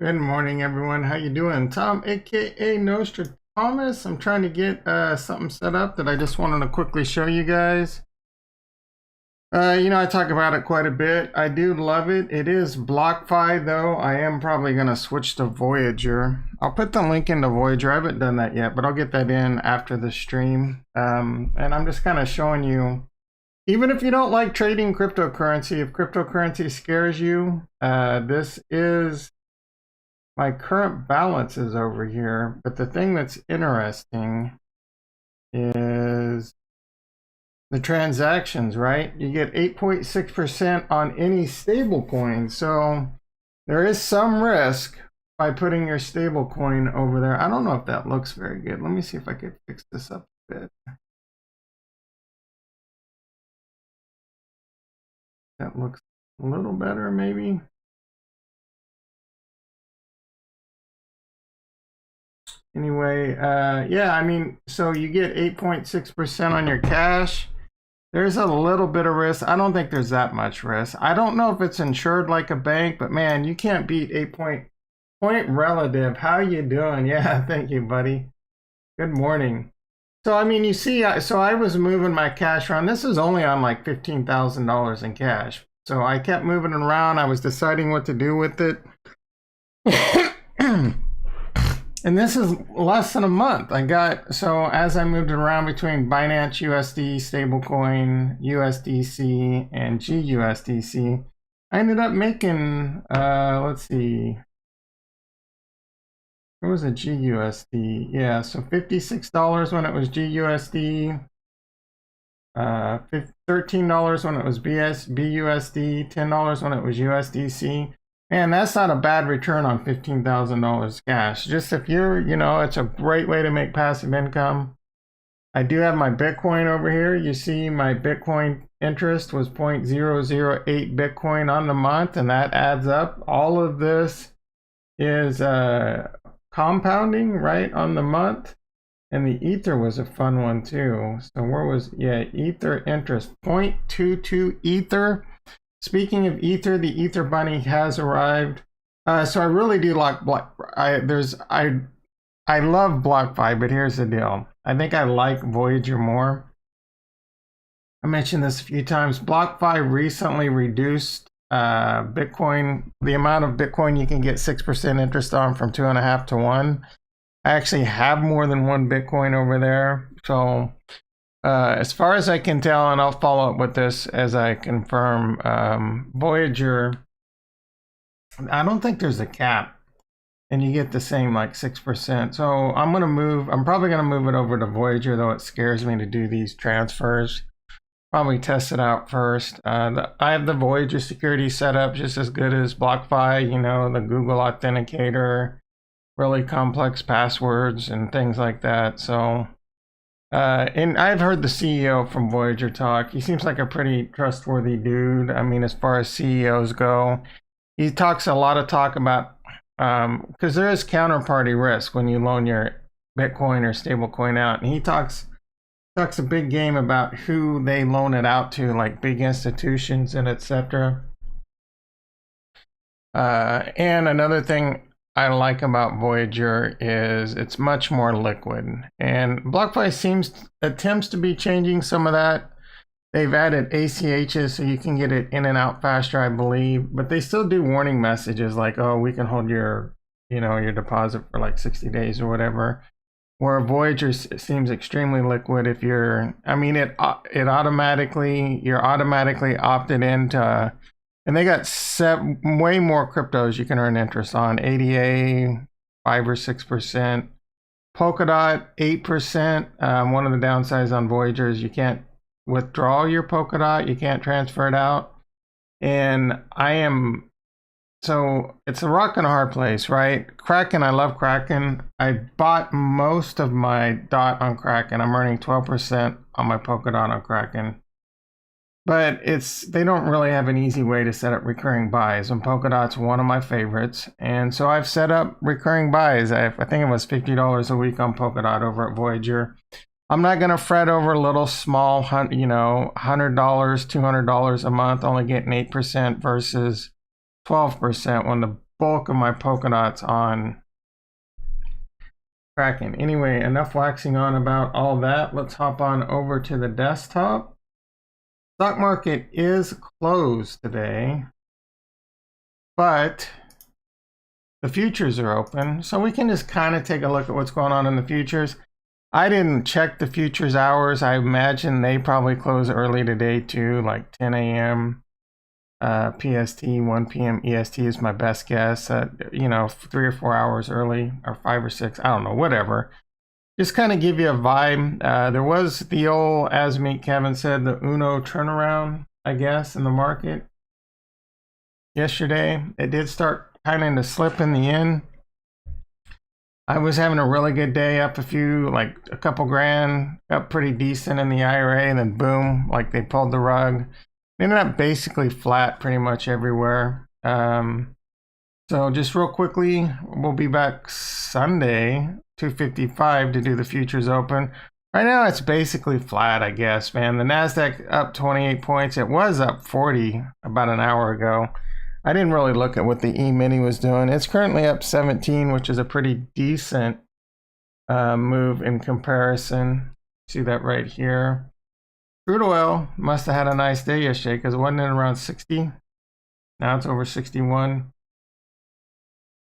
Good morning, everyone. How you doing? Tom, aka Nostradamus. I'm trying to get something set up that I just wanted to quickly show you guys. I talk about it quite a bit. I do love it. It is BlockFi, though. I am probably going to switch to Voyager. I'll put the link into Voyager. I haven't done that yet, but I'll get that in after the stream. And I'm just kind of showing you, even if you don't like trading cryptocurrency, if cryptocurrency scares you, this is my current balance is over here, but the thing that's interesting is the transactions, right? You get 8.6% on any stable coin. So there is some risk by putting your stable coin over there. I don't know if that looks very good. Let me see if I could fix this up a bit. That looks a little better, maybe. Anyway, yeah, I mean, so you get 8.6% on your cash. There's a little bit of risk. I don't think there's that much risk. I don't know if it's insured like a bank, but man, you can't beat 8 point relative. How you doing? Yeah, thank you, buddy. Good morning. So, I mean, you see, so I was moving my cash around. This is only on like $15,000 in cash. So I kept moving it around. I was deciding what to do with it. And this is less than a month. So as I moved around between Binance USD, stablecoin, USDC, and GUSDC, I ended up making, let's see, what was a GUSD? Yeah, so $56 when it was GUSD, $13 when it was BUSD, $10 when it was USDC. Man, that's not a bad return on $15,000 cash. Just if you're, it's a great way to make passive income. I do have my Bitcoin over here. You see my Bitcoin interest was 0.008 Bitcoin on the month, and that adds up. All of this is compounding, right, on the month. And the Ether was a fun one too. So where was, Ether interest, 0.22 Ether. Speaking of Ether, the Ether Bunny has arrived. So I really do like I love BlockFi, but here's the deal. I think I like Voyager more. I mentioned this a few times. BlockFi recently reduced Bitcoin, the amount of Bitcoin you can get 6% interest on from 2.5 to 1. I actually have more than one Bitcoin over there. So as far as I can tell, and I'll follow up with this as I confirm, Voyager, I don't think there's a cap, and you get the same like 6%. So I'm probably going to move it over to Voyager, though it scares me to do these transfers. Probably test it out first. I have the Voyager security set up just as good as BlockFi, the Google Authenticator, really complex passwords and things like that. So and I've heard the CEO from Voyager talk. He seems like a pretty trustworthy dude. I mean, as far as CEOs go, he talks a lot of talk about, because there is counterparty risk when you loan your Bitcoin or stablecoin out. And he talks a big game about who they loan it out to, like big institutions and etc. And another thing I like about Voyager is it's much more liquid, and BlockFi attempts to be changing some of that. They've added ACHs so you can get it in and out faster, I believe, but they still do warning messages like, oh, we can hold your deposit for like 60 days or whatever. Where Voyager seems extremely liquid. If you're, you're automatically opted into. And they got way more cryptos you can earn interest on. ADA, 5 or 6%. Polkadot, 8%. One of the downsides on Voyager is you can't withdraw your Polkadot. You can't transfer it out. And so it's a rock and a hard place, right? Kraken, I love Kraken. I bought most of my DOT on Kraken. I'm earning 12% on my Polkadot on Kraken. But they don't really have an easy way to set up recurring buys, and Polkadot's one of my favorites. And so I've set up recurring buys. I think it was $50 a week on Polkadot over at Voyager. I'm not going to fret over little small, $100, $200 a month, only getting 8% versus 12% when the bulk of my Polkadots on Kraken. Anyway, enough waxing on about all that. Let's hop on over to the desktop. Stock market is closed today, but the futures are open, so we can just kind of take a look at what's going on in the futures. I didn't check the futures hours. I imagine they probably close early today too, like 10 a.m. PST, 1 p.m. EST is my best guess. You know, 3 or 4 hours early, or 5 or 6, I don't know, whatever. Just kind of give you a vibe. There was the old, as Meet Kevin said, the Uno turnaround, I guess, in the market yesterday. It did start kind of to slip in the end. I was having a really good day, up like a couple grand, up pretty decent in the IRA, and then boom, like they pulled the rug. It ended up basically flat pretty much everywhere. So just real quickly, we'll be back Sunday, 2:55 to do the futures open. Right now it's basically flat, I guess, man. The NASDAQ up 28 points. It was up 40 about an hour ago. I didn't really look at what the E-mini was doing. It's currently up 17, which is a pretty decent move in comparison. See that right here. Crude oil must have had a nice day yesterday because it wasn't around 60. Now it's over 61.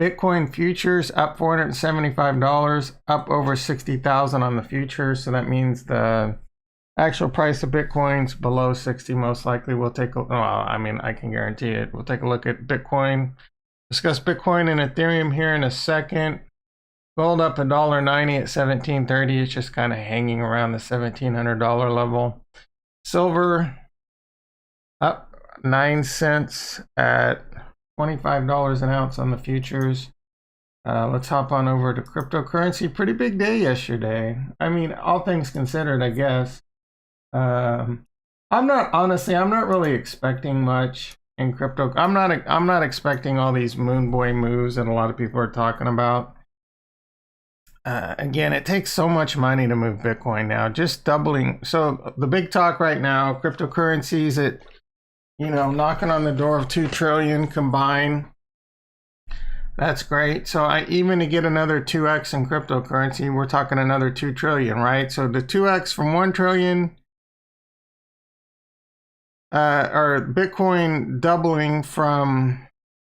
Bitcoin futures up $475, up over 60,000 on the futures. So that means the actual price of Bitcoin's below 60 most likely. We'll take a, well, I mean, I can guarantee it. We'll take a look at Bitcoin. Discuss Bitcoin and Ethereum here in a second. Gold up $1.90 at 1730. It's just kind of hanging around the $1,700 level. Silver up 9 cents at $25 an ounce on the futures. Let's hop on over to cryptocurrency. Pretty big day yesterday. I mean, all things considered, I guess. I'm not really expecting much in crypto. I'm not expecting all these moon boy moves that a lot of people are talking about. Again, it takes so much money to move Bitcoin now, just doubling. So the big talk right now, cryptocurrencies at, you know, knocking on the door of 2 trillion combined. That's great. So even to get another 2x in cryptocurrency, we're talking another 2 trillion, right? So the 2x from 1 trillion, or Bitcoin doubling from,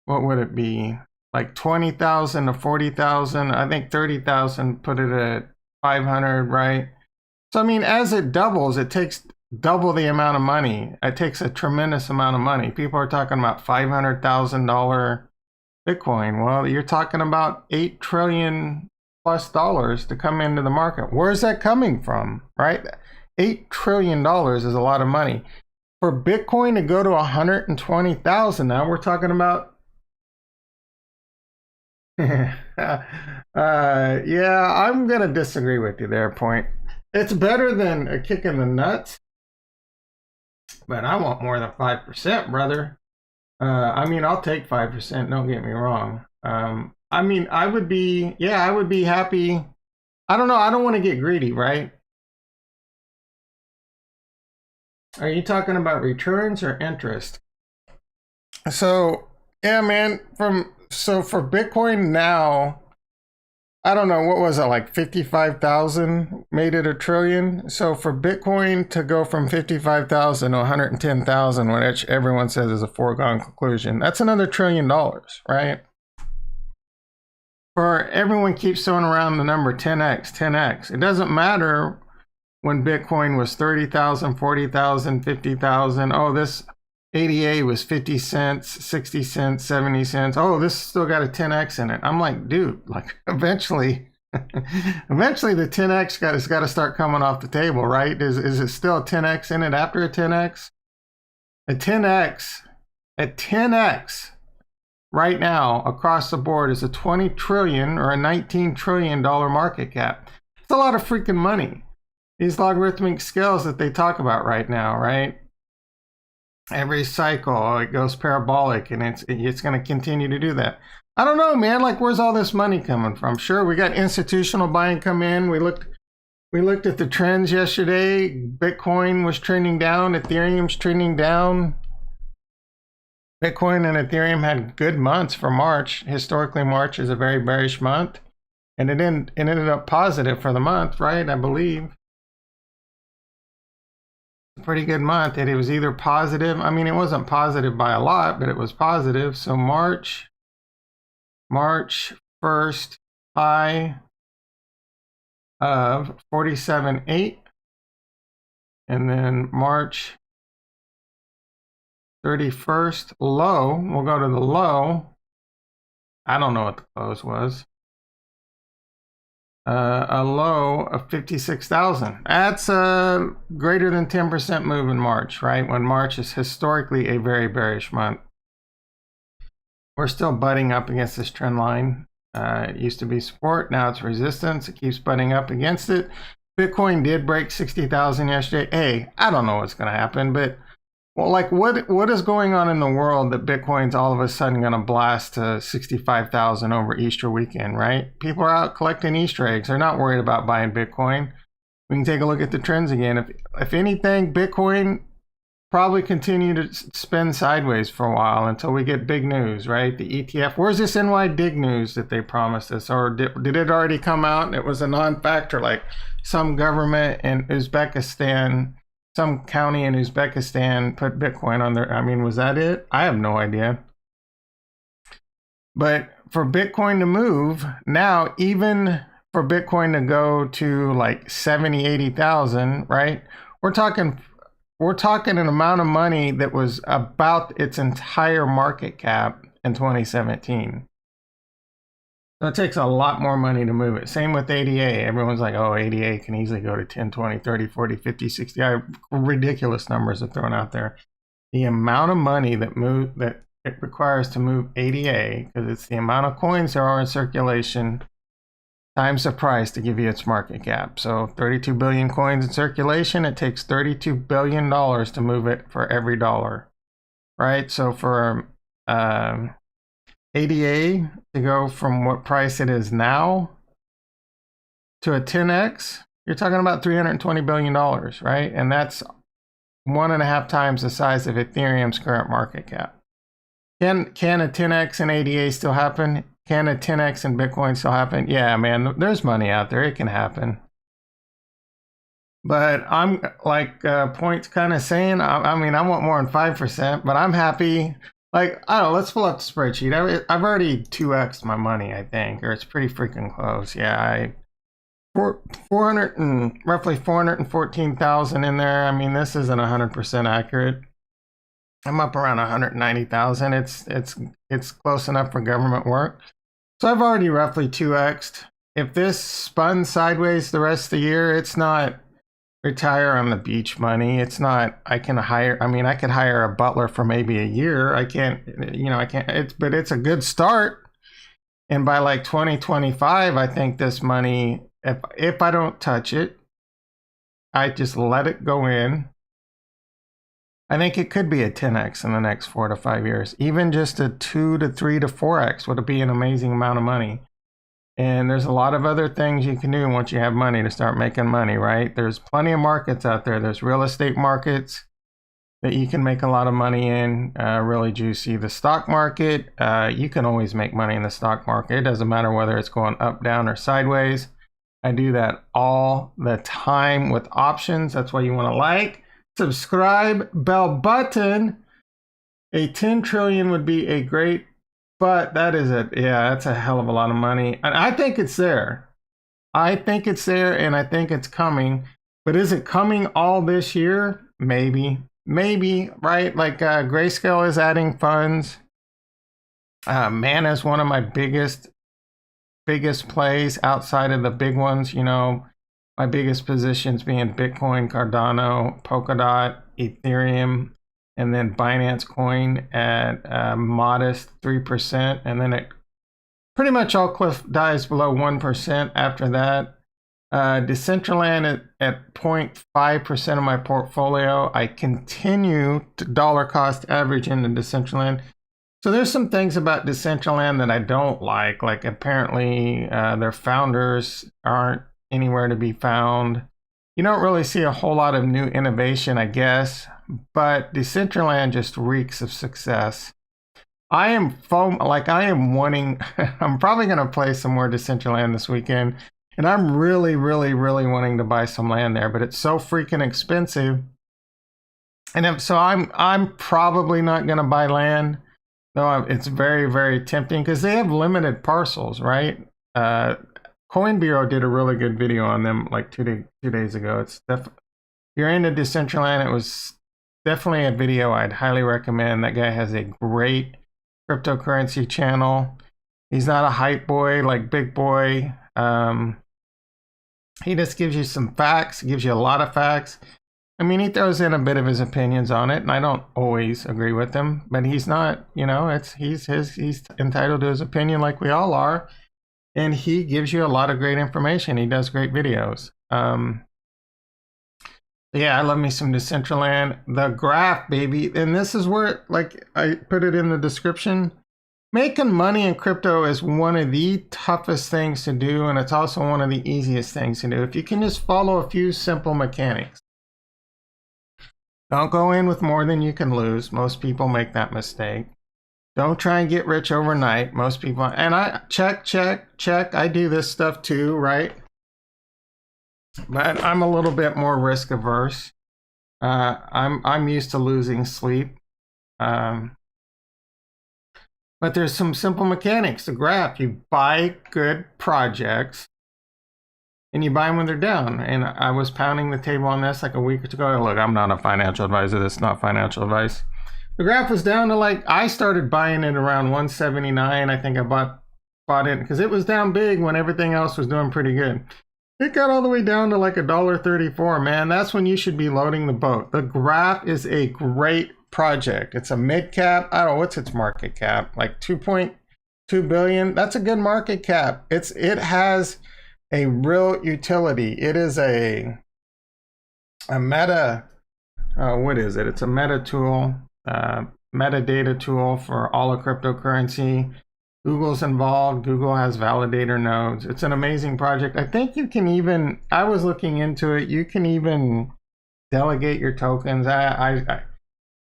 what would it be? Like 20,000 to 40,000. I think 30,000 put it at 500, right? So, I mean, as it doubles, it takes double the amount of money. It takes a tremendous amount of money. People are talking about $500,000 Bitcoin. Well, you're talking about $8 trillion plus to come into the market. Where's that coming from, right? $8 trillion is a lot of money. For Bitcoin to go to 120,000, now we're talking about yeah, I'm gonna disagree with you there, Point. It's better than a kick in the nuts, but I want more than 5%, brother. I mean, I'll take 5%, don't get me wrong. I mean, I would be happy. I don't know, I don't want to get greedy, right? Are you talking about returns or interest? So, yeah, man, so for Bitcoin now, I don't know, what was it, like 55,000 made it a trillion? So for Bitcoin to go from 55,000 to 110,000, which everyone says is a foregone conclusion, that's another $1 trillion, right? For everyone keeps throwing around the number 10x, 10x. It doesn't matter when Bitcoin was 30,000, 40,000, 50,000. Oh, this ADA was 50 cents, 60 cents, 70 cents. Oh, this still got a 10x in it. I'm like, dude, like eventually the 10x has got to start coming off the table, right? Is it still a 10x in it after a 10x? A 10x right now across the board is a 20 trillion or a $19 trillion market cap. It's a lot of freaking money. These logarithmic scales that they talk about right now, right? Every cycle, it goes parabolic, and it's going to continue to do that. I don't know, man. Like, where's all this money coming from? Sure, we got institutional buying come in. We looked at the trends yesterday. Bitcoin was trending down. Ethereum's trending down. Bitcoin and Ethereum had good months for March. Historically, March is a very bearish month, and it ended up positive for the month, right? I believe. Pretty good month. And it was either positive. I mean, it wasn't positive by a lot, but it was positive. So March 1st, high of 47.8, and then March 31st low. We'll go to the low. I don't know what the close was. A low of 56,000. That's a greater than 10% move in March, right? When March is historically a very bearish month. We're still butting up against this trend line. It used to be support, now it's resistance. It keeps butting up against it. Bitcoin did break 60,000 yesterday. Hey, I don't know what's going to happen, but well, like what is going on in the world that Bitcoin's all of a sudden going to blast to 65,000 over Easter weekend, right? People are out collecting Easter eggs. They're not worried about buying Bitcoin. We can take a look at the trends again. If anything, Bitcoin probably continue to spin sideways for a while until we get big news, right? The ETF. Where's this NY Dig news that they promised us? Or did it already come out and it was a non-factor, like some government in Uzbekistan, some county in Uzbekistan put Bitcoin on their, I mean, was that it? I have no idea. But for Bitcoin to move, now even for Bitcoin to go to like 70, 80,000, right? We're talking an amount of money that was about its entire market cap in 2017. So it takes a lot more money to move it. Same with ADA. Everyone's like, oh, ADA can easily go to 10, 20, 30, 40, 50, 60. Ridiculous numbers are thrown out there. The amount of money that it requires to move ADA, because it's the amount of coins there are in circulation times the price to give you its market cap. So 32 billion coins in circulation, it takes $32 billion to move it for every dollar, right? So for ADA to go from what price it is now to a 10x, you're talking about $320 billion, right? And that's 1.5 times the size of Ethereum's current market cap. Can a 10x in ADA still happen? Can a 10x in Bitcoin still happen? Yeah, man, there's money out there. It can happen. But I'm like Point's kind of saying, I mean, I want more than 5%, but I'm happy. Like, I don't know, let's pull up the spreadsheet. I've already 2x'd my money, I think, or it's pretty freaking close. Yeah, roughly 414,000 in there. I mean, this isn't 100% accurate. I'm up around 190,000. It's close enough for government work. So I've already roughly 2x'd. If this spun sideways the rest of the year, it's not retire on the beach money. It's not, I could hire a butler for maybe a year. But it's a good start. And by like 2025, I think this money, if I don't touch it, I just let it go in. I think it could be a 10x in the next 4 to 5 years. Even just a 2 to 3 to 4x would be an amazing amount of money. And there's a lot of other things you can do once you have money to start making money, right? There's plenty of markets out there. There's real estate markets that you can make a lot of money in, really juicy. The stock market, you can always make money in the stock market. It doesn't matter whether it's going up, down, or sideways. I do that all the time with options. That's why you want to like, subscribe, bell button. A 10 trillion would be a great, but that is it. Yeah, that's a hell of a lot of money. And I think it's there. I think it's there and I think it's coming. But is it coming all this year? Maybe, right? Like Grayscale is adding funds. Mana is one of my biggest plays outside of the big ones. You know, my biggest positions being Bitcoin, Cardano, Polkadot, Ethereum, and then Binance coin at a modest 3%. And then it pretty much all cliff dives below 1% after that. Decentraland at 0.5% of my portfolio. I continue to dollar cost average into Decentraland. So there's some things about Decentraland that I don't like. Like apparently their founders aren't anywhere to be found. You don't really see a whole lot of new innovation, I guess, but Decentraland just reeks of success. I am I am wanting, I'm probably going to play some more Decentraland this weekend. And I'm really, really, really wanting to buy some land there, but it's so freaking expensive. And so I'm probably not going to buy land, though it's very, very tempting because they have limited parcels, right? Coin Bureau did a really good video on them like 2 days ago. If you're into Decentraland, it was definitely a video I'd highly recommend. That guy has a great cryptocurrency channel. He's not a hype boy like Big Boy. He just gives you some facts, gives you a lot of facts. I mean, he throws in a bit of his opinions on it, and I don't always agree with him, but he's not, you know, he's entitled to his opinion like we all are, and he gives you a lot of great information. He does great videos. Yeah, I love me some Decentraland. The Graph, baby, and this is where, like I put it in the description, making money in crypto is one of the toughest things to do, and it's also one of the easiest things to do. If you can just follow a few simple mechanics. Don't go in with more than you can lose. Most people make that mistake. Don't try and get rich overnight. Most people, and I check. I do this stuff too, right? But I'm a little bit more risk averse. I'm used to losing sleep. But there's some simple mechanics. The Graph, you buy good projects and you buy them when they're down. And I was pounding the table on this like a week ago. Look, I'm not a financial advisor. This is not financial advice. The Graph was down to I started buying it around 179. I think I bought it because it was down big when everything else was doing pretty good. It got all the way down to like $1.34, man. That's when you should be loading the boat. The Graph is a great project. It's a mid cap. I don't know what's its market cap, like 2.2 billion. That's a good market cap. It has a real utility. It is a meta. What is it? It's a meta tool, metadata tool for all of cryptocurrency. Google's involved. Google has validator nodes. It's an amazing project. I think you can even, I was looking into it, you can even delegate your tokens.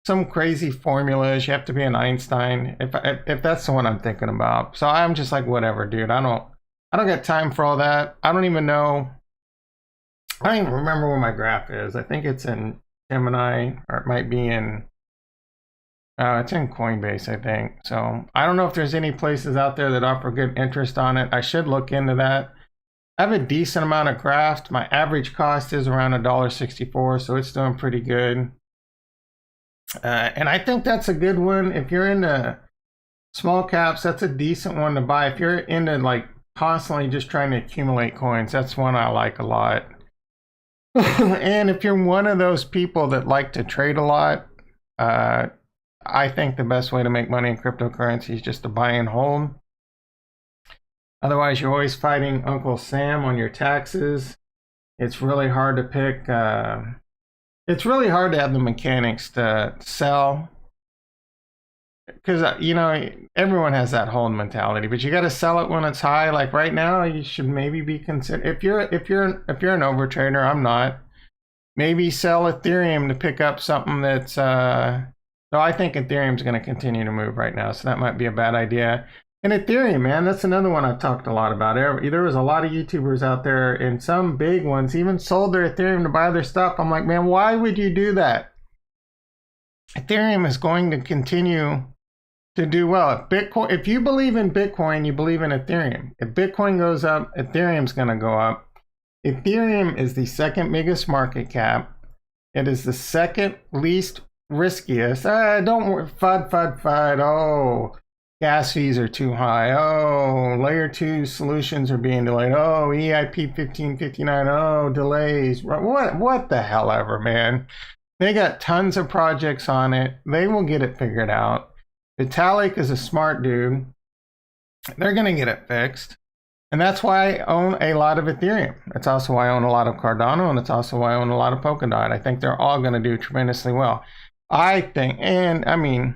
Some crazy formulas. You have to be an Einstein, if that's the one I'm thinking about. So I'm just like, whatever, dude. I don't got time for all that. I don't even know. I don't even remember where my Graph is. I think it's in Gemini, or it might be in. It's in Coinbase, I think. So I don't know if there's any places out there that offer good interest on it. I should look into that. I have a decent amount of Graph. My average cost is around $1.64, so it's doing pretty good. And I think that's a good one. If you're into small caps, that's a decent one to buy. If you're into constantly just trying to accumulate coins, that's one I like a lot. And if you're one of those people that like to trade a lot, I think the best way to make money in cryptocurrency is just to buy and hold. Otherwise, you're always fighting Uncle Sam on your taxes. It's really hard to pick. It's really hard to have the mechanics to sell, because everyone has that hold mentality. But you got to sell it when it's high. Like right now, you should maybe be considered. If you're an overtrader, I'm not. Maybe sell Ethereum to pick up something that's. No, I think Ethereum's going to continue to move right now, so that might be a bad idea. And Ethereum, man, that's another one I've talked a lot about. There was a lot of YouTubers out there, and some big ones even sold their Ethereum to buy their stuff. I'm like, man, why would you do that? Ethereum is going to continue to do well. If you believe in Bitcoin, you believe in Ethereum. If Bitcoin goes up, Ethereum's going to go up. Ethereum is the second biggest market cap. It is the second least riskiest. Don't worry. FUD. Oh, gas fees are too high. Oh, layer 2 solutions are being delayed. Oh, EIP 1559. Oh, delays. What the hell ever, man. They got tons of projects on it. They will get it figured out. Vitalik is a smart dude. They're going to get it fixed. And that's why I own a lot of Ethereum. It's also why I own a lot of Cardano, and it's also why I own a lot of Polkadot. I think they're all going to do tremendously well. I think, and I mean,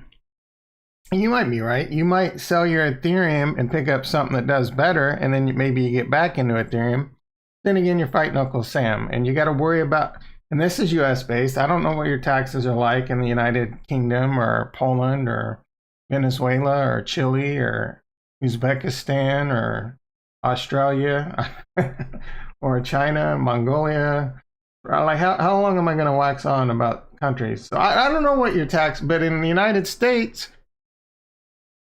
you might be right. You might sell your Ethereum and pick up something that does better, and then maybe you get back into Ethereum. Then again, you're fighting Uncle Sam, and you got to worry about, and this is US based. I don't know what your taxes are like in the United Kingdom or Poland or Venezuela or Chile or Uzbekistan or Australia or China, Mongolia. Like how long am I going to wax on about countries? So I don't know what your tax, but in the United States,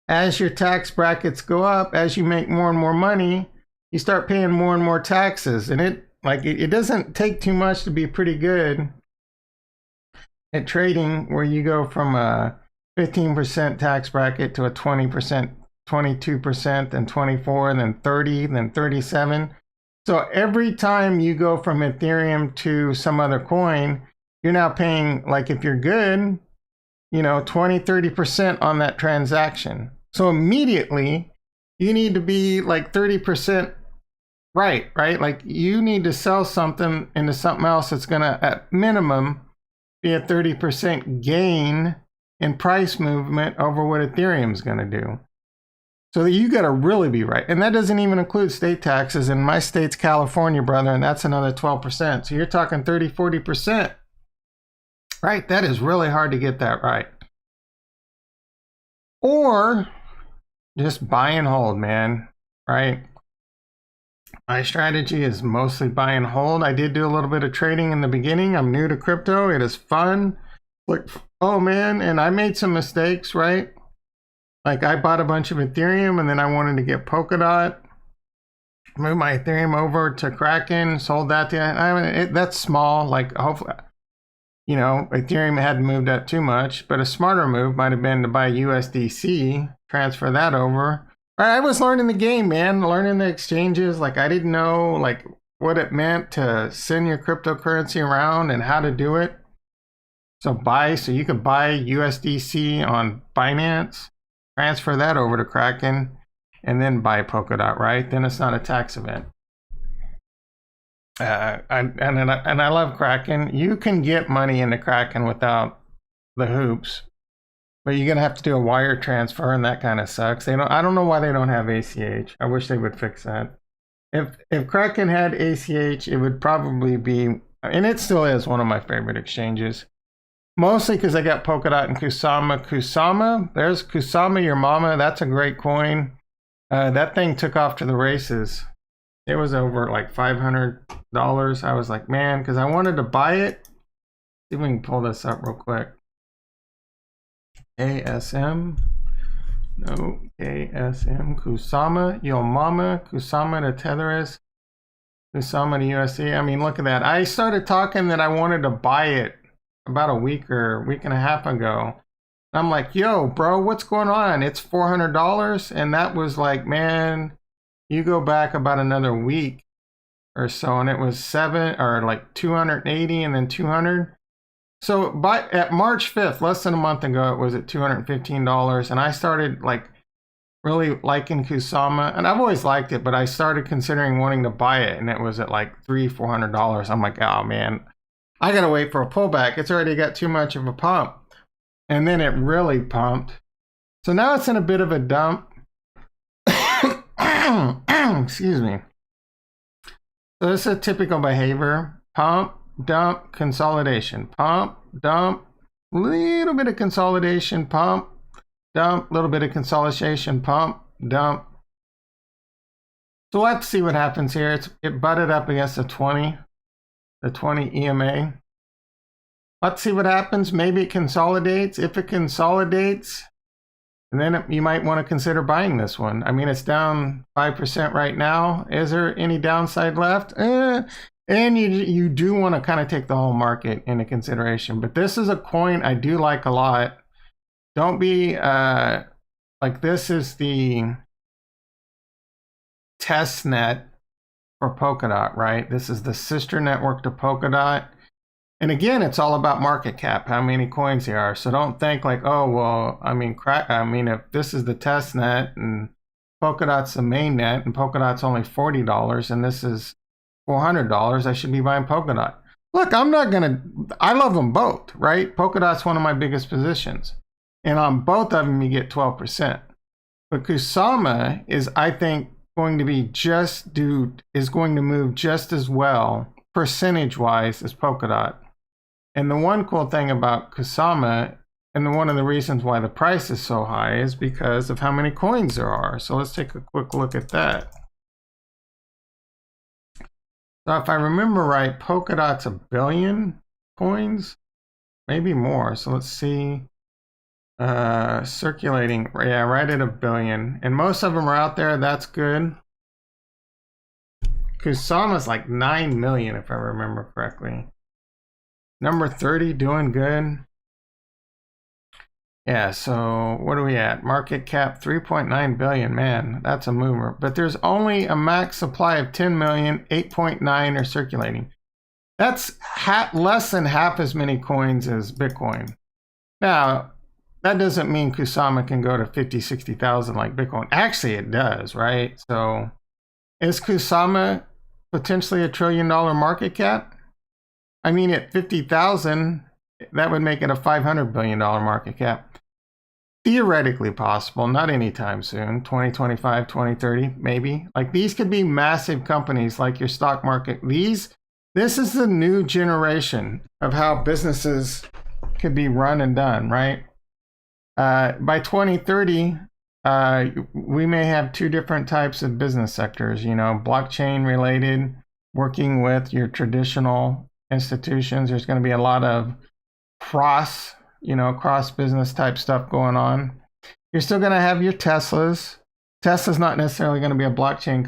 as your tax brackets go up, as you make more and more money, you start paying more and more taxes. And it doesn't take too much to be pretty good at trading, where you go from a 15% tax bracket to a 20%, 22%, then 24, then 30, then 37. So every time you go from Ethereum to some other coin, you're now paying, like if you're good, 20, 30% on that transaction. So immediately you need to be like 30% right? Like you need to sell something into something else that's gonna, at minimum, be a 30% gain in price movement over what Ethereum's gonna do. So you gotta really be right. And that doesn't even include state taxes. And my state's California, brother, and that's another 12%. So you're talking 30, 40%. Right? That is really hard to get that right. Or just buy and hold, man. Right? My strategy is mostly buy and hold. I did do a little bit of trading in the beginning. I'm new to crypto. It is fun. Like, oh man, and I made some mistakes, right? Like I bought a bunch of Ethereum and then I wanted to get Polkadot. Moved my Ethereum over to Kraken, sold that to, that's small. Like hopefully, Ethereum hadn't moved up too much, but a smarter move might have been to buy USDC, transfer that over. I was learning the game, man, learning the exchanges. Like I didn't know like what it meant to send your cryptocurrency around and how to do it. So you could buy USDC on Binance, transfer that over to Kraken, and then buy Polkadot, right? Then it's not a tax event. And I love Kraken. You can get money into Kraken without the hoops, but you're gonna have to do a wire transfer, and that kind of sucks. I don't know why they don't have ACH. I wish they would fix that. If Kraken had ACH, it would probably be, and it still is, one of my favorite exchanges. Mostly because I got Polkadot and Kusama. There's Kusama, your mama. That's a great coin. That thing took off to the races. It was over like $500. I was like, man, because I wanted to buy it. See if we can pull this up real quick. ASM. No, ASM. Kusama, your mama. Kusama to Tetheris. Kusama to USD. I mean, look at that. I started talking that I wanted to buy it about a week and a half ago. I'm like, yo, bro, what's going on? It's $400. And that was like, man, you go back about another week or so, and it was 280 and then 200. So at March 5th, less than a month ago, it was at $215. And I started like really liking Kusama, and I've always liked it, but I started considering wanting to buy it, and it was at like $400. I'm like, oh man, I gotta wait for a pullback. It's already got too much of a pump. And then it really pumped. So now it's in a bit of a dump. Excuse me. So this is a typical behavior. Pump, dump, consolidation. Pump, dump, little bit of consolidation, pump, dump, little bit of consolidation, pump, dump. So we'll have to see what happens here. It butted up against the 20 EMA. Let's see what happens. Maybe it consolidates. If it consolidates, then you might want to consider buying this one. I mean, it's down 5% right now. Is there any downside left? And you do want to kind of take the whole market into consideration. But this is a coin I do like a lot. Don't be like, this is the test net for Polkadot, right? This is the sister network to Polkadot. And again, it's all about market cap, how many coins there are. So don't think like, oh, well, I mean, if this is the test net and Polkadot's the main net and Polkadot's only $40 and this is $400, I should be buying Polkadot. Look, I love them both, right? Polkadot's one of my biggest positions. And on both of them, you get 12%. But Kusama is, I think, going to move just as well percentage-wise as Polkadot. And the one cool thing about Kusama, And one of the reasons why the price is so high is because of how many coins there are. So let's take a quick look at that. So if I remember right, Polkadot's 1 billion coins, maybe more. So let's see. Circulating, yeah, right at 1 billion. And most of them are out there. That's good. Kusama's like 9 million, if I remember correctly. Number 30 doing good. Yeah, so what are we at? Market cap 3.9 billion. Man, that's a mover. But there's only a max supply of 10 million, 8.9 are circulating. That's less than half as many coins as Bitcoin. Now, that doesn't mean Kusama can go to 50, 60,000 like Bitcoin. Actually, it does, right? So is Kusama potentially $1 trillion market cap? I mean, at 50,000, that would make it a $500 billion market cap. Theoretically possible, not anytime soon, 2025, 2030, maybe. Like these could be massive companies like your stock market. This is the new generation of how businesses could be run and done, right? By 2030, we may have 2 different types of business sectors, you know, blockchain related, working with your traditional institutions. There's going to be a lot of cross business type stuff going on. You're still going to have your Teslas. Tesla's not necessarily going to be a blockchain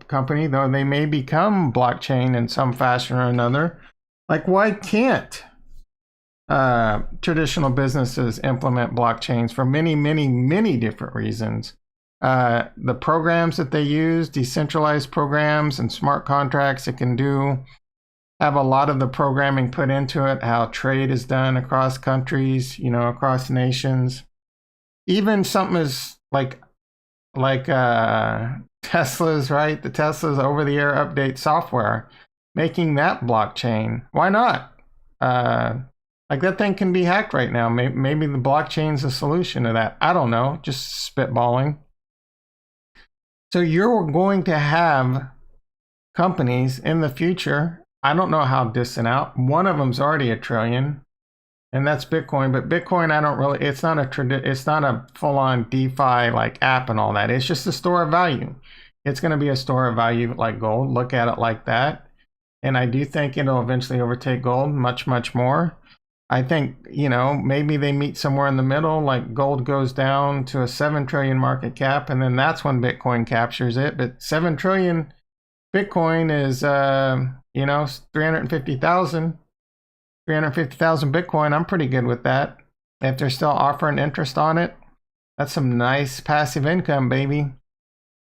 company, though they may become blockchain in some fashion or another. Like, why can't traditional businesses implement blockchains for many, many, many different reasons? The programs that they use, decentralized programs and smart contracts it can do, have a lot of the programming put into it, how trade is done across countries, you know, across nations. Even something as like Tesla's, right? The Tesla's over-the-air update software, making that blockchain. Why not? Like that thing can be hacked right now. Maybe the blockchain's a solution to that. I don't know, just spitballing. So you're going to have companies in the future. I don't know how distant out. One of them's already $1 trillion, and that's Bitcoin. But Bitcoin, it's not a full-on DeFi like app and all that. It's just a store of value. It's going to be a store of value like gold. Look at it like that. And I do think it'll eventually overtake gold much, much more. I think, you know, maybe they meet somewhere in the middle, like gold goes down to a 7 trillion market cap, and then that's when Bitcoin captures it. But 7 trillion Bitcoin is, you know, 350,000 Bitcoin. I'm pretty good with that. If they're still offering interest on it, that's some nice passive income, baby.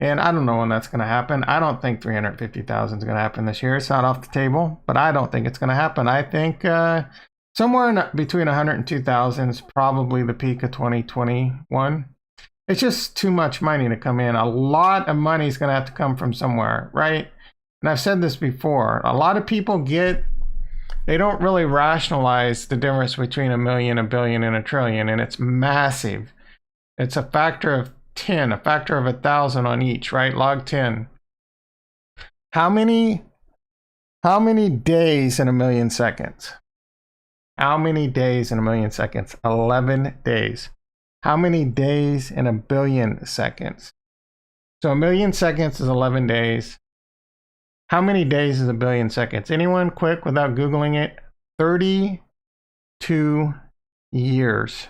And I don't know when that's going to happen. I don't think 350,000 is going to happen this year. It's not off the table, but I don't think it's going to happen. I think somewhere between 100 and 2,000 is probably the peak of 2021. It's just too much money to come in. A lot of money is going to have to come from somewhere, right? And I've said this before. A lot of people they don't really rationalize the difference between $1 million, $1 billion, and $1 trillion, and it's massive. It's a factor of 10, a factor of 1,000 on each, right? Log 10. How many days in 1 million seconds? How many days in 1 million seconds? 11 days. How many days in 1 billion seconds? So 1 million seconds is 11 days. How many days is 1 billion seconds? Anyone quick without Googling it? 32 years.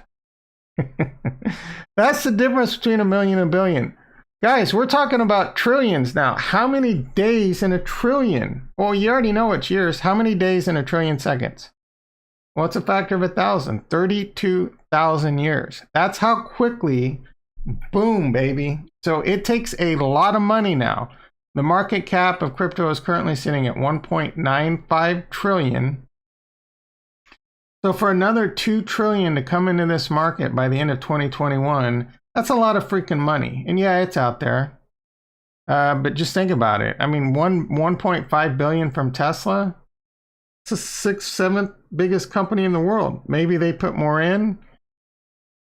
That's the difference between 1 million and 1 billion. Guys, we're talking about trillions now. How many days in 1 trillion? Well, you already know it's years. How many days in 1 trillion seconds? Well, it's a factor of 1,000. 32,000 years. That's how quickly, boom, baby. So it takes a lot of money now. The market cap of crypto is currently sitting at 1.95 trillion. So for another 2 trillion to come into this market by the end of 2021, that's a lot of freaking money. And yeah, it's out there. But just think about it. I mean, 1.5 billion from Tesla. It's the 6th, 7th biggest company in the world. Maybe they put more in,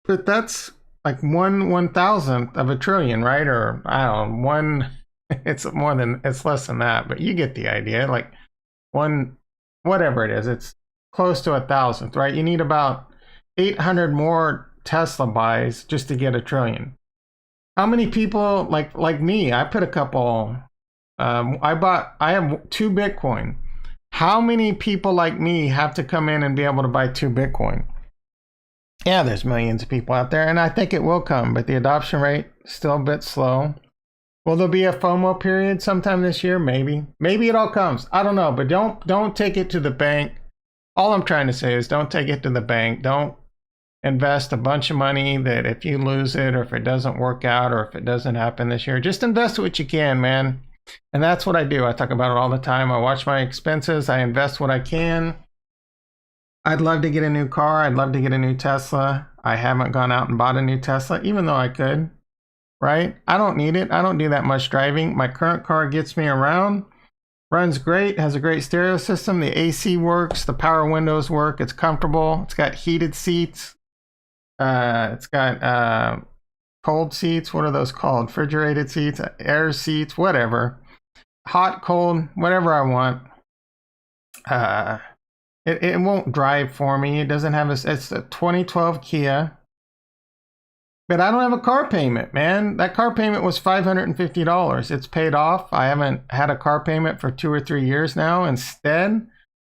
but that's like 1/1000th of a trillion, right? Or I don't know, it's less than that, but you get the idea. Like whatever it is, it's close to 1,000th, right? You need about 800 more Tesla buys just to get a trillion. How many people like me? I put a couple. I have 2 Bitcoin. How many people like me have to come in and be able to buy 2 Bitcoin? Yeah, there's millions of people out there, and I think it will come, but the adoption rate is still a bit slow. Will there be a FOMO period sometime this year? Maybe. Maybe it all comes. I don't know, but don't take it to the bank. All I'm trying to say is don't take it to the bank. Don't invest a bunch of money that if you lose it or if it doesn't work out or if it doesn't happen this year, just invest what you can, man. And that's what I do. I talk about it all the time. I watch my expenses. I invest what I can. I'd love to get a new car. I'd love to get a new Tesla. I haven't gone out and bought a new Tesla, even though I could, right? I don't need it. I don't do that much driving. My current car gets me around, runs great, has a great stereo system. The AC works, the power windows work. It's comfortable. It's got heated seats. It's got cold seats. What are those called? Refrigerated seats, air seats, whatever. Hot, cold, whatever I want. It won't drive for me. It doesn't have it's a 2012 Kia. But I don't have a car payment, man. That car payment was $550. It's paid off. I haven't had a car payment for 2 or 3 years now. Instead,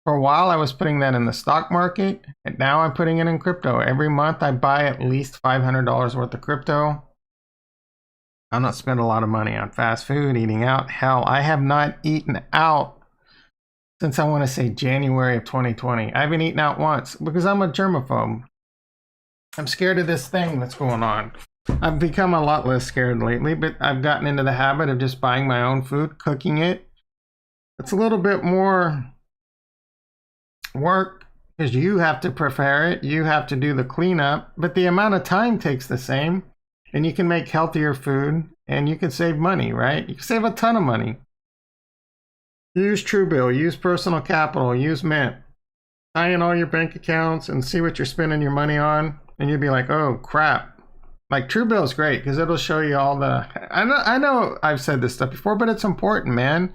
for a while, I was putting that in the stock market. And now I'm putting it in crypto. Every month, I buy at least $500 worth of crypto. I'm not spending a lot of money on fast food, eating out. Hell, I have not eaten out since I want to say January of 2020. I haven't eaten out once because I'm a germaphobe. I'm scared of this thing that's going on. I've become a lot less scared lately, but I've gotten into the habit of just buying my own food, cooking it. It's a little bit more work because you have to prepare it. You have to do the cleanup, but the amount of time takes the same, and you can make healthier food and you can save money, right? You can save a ton of money. Use Truebill, use Personal Capital, use Mint. Tie in all your bank accounts and see what you're spending your money on. And you'll be like, oh crap. Like Truebill is great because it'll show you all the, I know I've said this stuff before, but it's important, man.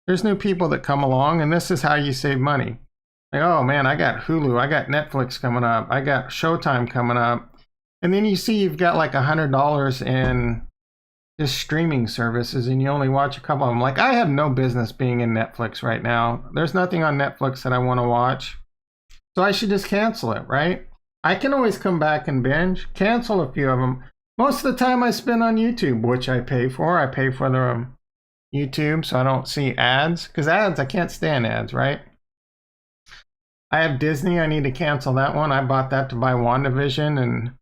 There's new people that come along and this is how you save money. Like, oh man, I got Hulu, I got Netflix coming up, I got Showtime coming up. And then you see you've got like $100 in just streaming services and you only watch a couple of them. Like I have no business being in Netflix right now. There's nothing on Netflix that I want to watch. So I should just cancel it, right? I can always come back and binge, cancel a few of them. Most of the time I spend on YouTube, which I pay for. I pay for the YouTube so I don't see ads. Because ads, I can't stand ads, right? I have Disney. I need to cancel that one. I bought that to buy WandaVision and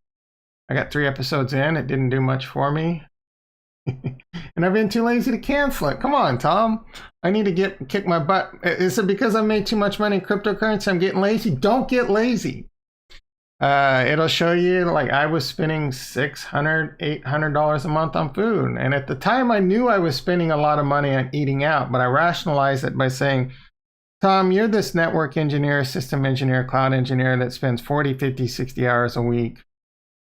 I got 3 episodes in. It didn't do much for me. And I've been too lazy to cancel it. Come on, Tom. I need to kick my butt. Is it because I made too much money in cryptocurrency I'm getting lazy? Don't get lazy. It'll show you like I was spending $600, $800 a month on food. And at the time I knew I was spending a lot of money on eating out, but I rationalized it by saying, Tom, you're this network engineer, system engineer, cloud engineer that spends 40, 50, 60 hours a week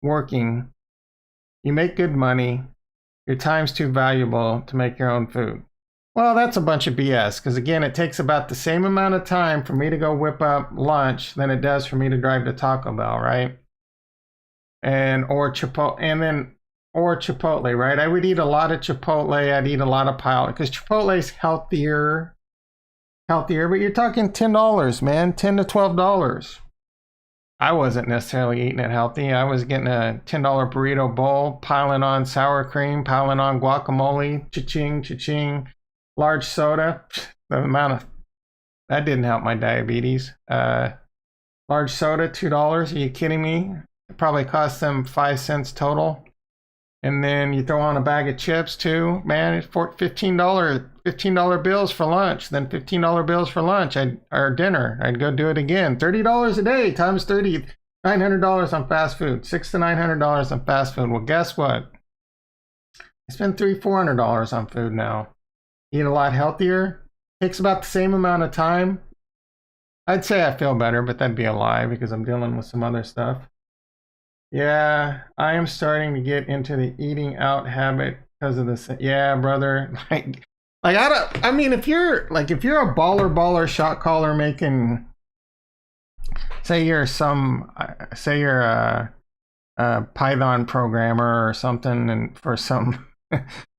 working. You make good money. Your time's too valuable to make your own food. Well, that's a bunch of BS because again, it takes about the same amount of time for me to go whip up lunch than it does for me to drive to Taco Bell, right? Or Chipotle, right? I would eat a lot of Chipotle. I'd eat a lot of Pilot because Chipotle's healthier, but you're talking $10, man, $10 to $12. I wasn't necessarily eating it healthy. I was getting a $10 burrito bowl, piling on sour cream, piling on guacamole, cha-ching, cha-ching, large soda. The amount of, that didn't help my diabetes. Large soda, $2. Are you kidding me? It probably cost them 5 cents total. And then you throw on a bag of chips too. Man, it's $15 bills for lunch, then $15 bills for lunch or dinner. I'd go do it again. $30 a day times 30, $900 on fast food. $600 to $900 on fast food. Well, guess what? I spend $300, $400 on food now. Eat a lot healthier. Takes about the same amount of time. I'd say I feel better, but that'd be a lie because I'm dealing with some other stuff. Yeah, I am starting to get into the eating out habit because of this. Yeah, brother. I mean, if you're a baller shot caller making say you're say you're a Python programmer or something, and for some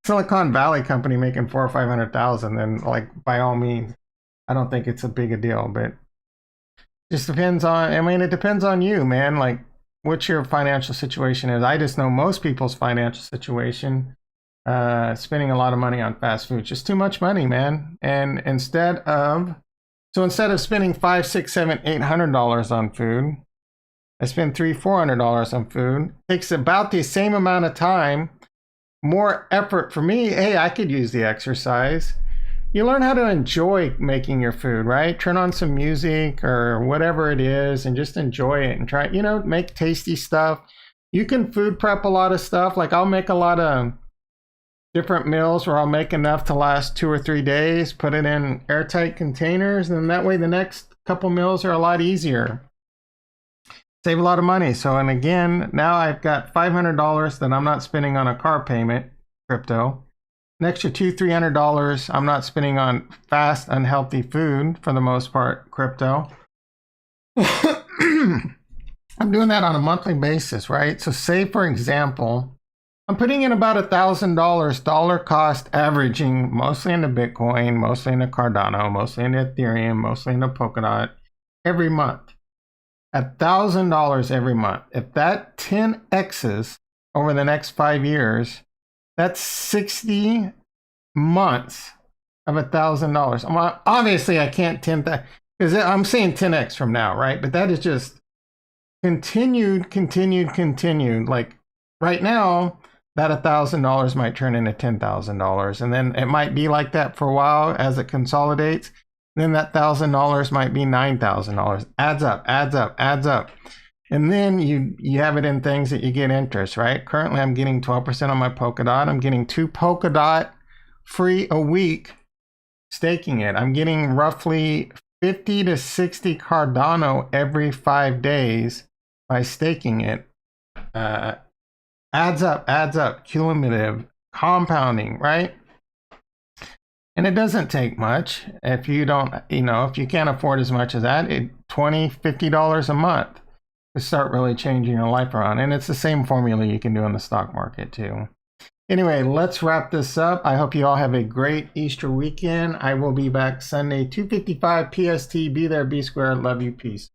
Silicon Valley company making 400,000 or 500,000, then like by all means, I don't think it's a big a deal. But just depends on. I mean, it depends on you, man. Like what your financial situation is. I just know most people's financial situation. Spending a lot of money on fast food, just too much money, man. And instead of spending $500, $600, $700, $800 on food, I spend $300, $400 on food. It takes about the same amount of time, more effort for me. Hey, I could use the exercise. You learn how to enjoy making your food, right? Turn on some music or whatever it is and just enjoy it and try, make tasty stuff. You can food prep a lot of stuff. Like I'll make a lot of different meals where I'll make enough to last 2 or 3 days, put it in airtight containers, and that way the next couple meals are a lot easier. Save a lot of money. So, and again, now I've got $500 that I'm not spending on a car payment, crypto. An extra $200-$300 I'm not spending on fast, unhealthy food, for the most part, crypto. I'm doing that on a monthly basis, right? So say, for example, I'm putting in about $1,000 dollar cost averaging, mostly into Bitcoin, mostly into Cardano, mostly into Ethereum, mostly into Polkadot, every month. $1,000 every month. If that 10x's over the next 5 years, that's 60 months of $1,000. Obviously, I can't 10 that because I'm saying 10x from now, right? But that is just continued. Like right now, that $1,000 might turn into $10,000, and then it might be like that for a while as it consolidates. Then that $1,000 might be $9,000. Adds up. And then you have it in things that you get interest, right? Currently, I'm getting 12% on my Polkadot. I'm getting 2 Polkadot free a week staking it. I'm getting roughly 50 to 60 Cardano every 5 days by staking it. Adds up, cumulative, compounding, right? And it doesn't take much if you don't, if you can't afford as much as that, $20, $50 a month to start really changing your life around. And it's the same formula you can do in the stock market too. Anyway, let's wrap this up. I hope you all have a great Easter weekend. I will be back Sunday, 2:55 PST. Be there, be square. Love you. Peace.